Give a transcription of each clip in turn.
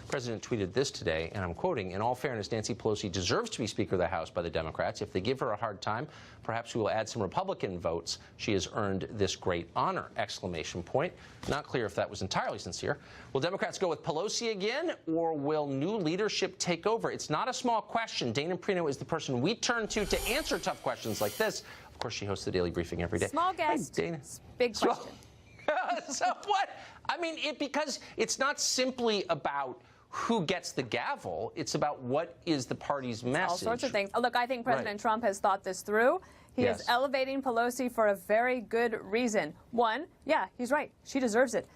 The president tweeted this today, and I'm quoting, "In all fairness, Nancy Pelosi deserves to be Speaker of the House by the Democrats. If they give her a hard time, perhaps we will add some Republican votes. She has earned this great honor!" Exclamation point. Not clear if that was entirely sincere. Will Democrats go with Pelosi again, or will new leadership take over? It's not a small question. Dana Perino is the person we turn to answer tough questions like this. Of course, she hosts the Daily Briefing every day. Small guest, Hi, Dana. big question. So what? I mean, because it's not simply about who gets the gavel. It's about what is the party's message. All sorts of things. Look, I think President Trump has thought this through. He is elevating Pelosi for a very good reason. One, yeah, he's right. She deserves it.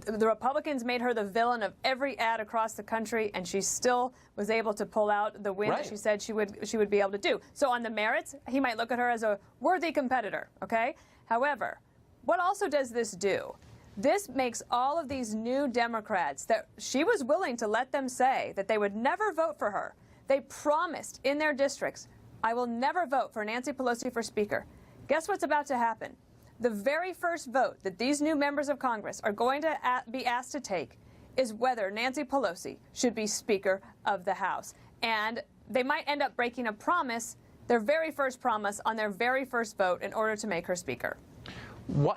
The Republicans made her the villain of every ad across the country, and she still was able to pull out the win that she said she would be able to do. So on the merits, he might look at her as a worthy competitor, okay? However, what also does this do? This makes all of these new Democrats that she was willing to let them say that they would never vote for her. They promised in their districts, "I will never vote for Nancy Pelosi for Speaker." Guess what's about to happen? The very first vote that these new members of Congress are going to be asked to take is whether Nancy Pelosi should be Speaker of the House. And they might end up breaking a promise, their very first promise, on their very first vote in order to make her Speaker.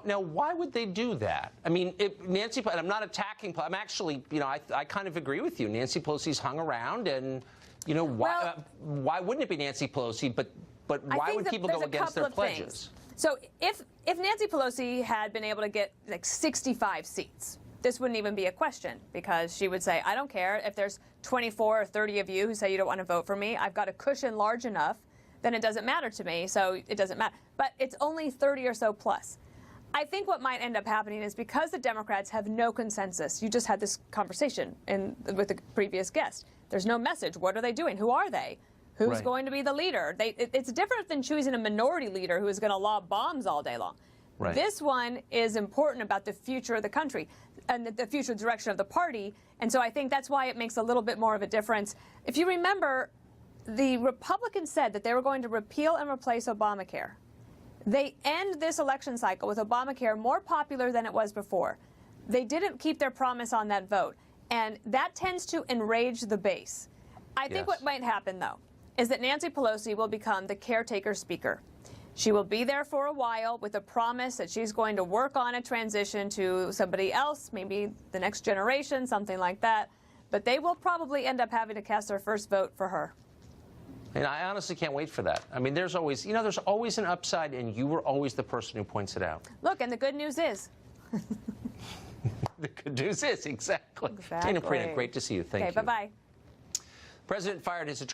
Now, why would they do that? I mean, Nancy, and I'm not attacking, I'm actually, I kind of agree with you. Nancy Pelosi's hung around, and, why wouldn't it be Nancy Pelosi? But why would people go against their pledges? So if Nancy Pelosi had been able to get like 65 seats, this wouldn't even be a question, because she would say, "I don't care if there's 24 or 30 of you who say you don't want to vote for me. I've got a cushion large enough, then it doesn't matter to me, so it doesn't matter." But it's only 30 or so plus. I think what might end up happening is, because the Democrats have no consensus, you just had this conversation with the previous guest. There's no message. What are they doing? Who are they? Who's going to be the leader? It's different than choosing a minority leader who is going to lob bombs all day long. This one is important about the future of the country and the future direction of the party. And so I think that's why it makes a little bit more of a difference. If you remember, the Republicans said that they were going to repeal and replace Obamacare. They end this election cycle with Obamacare more popular than it was before. They didn't keep their promise on that vote, and that tends to enrage the base. I think what might happen, though, is that Nancy Pelosi will become the caretaker speaker. She will be there for a while with a promise that she's going to work on a transition to somebody else, maybe the next generation, something like that. But they will probably end up having to cast their first vote for her. And I honestly can't wait for that. I mean, there's always, there's always an upside, and you were always the person who points it out. Look, and the good news is. The good news is, exactly. Dana Perino, great to see you. Thank you. Okay, bye-bye. President fired his attorney.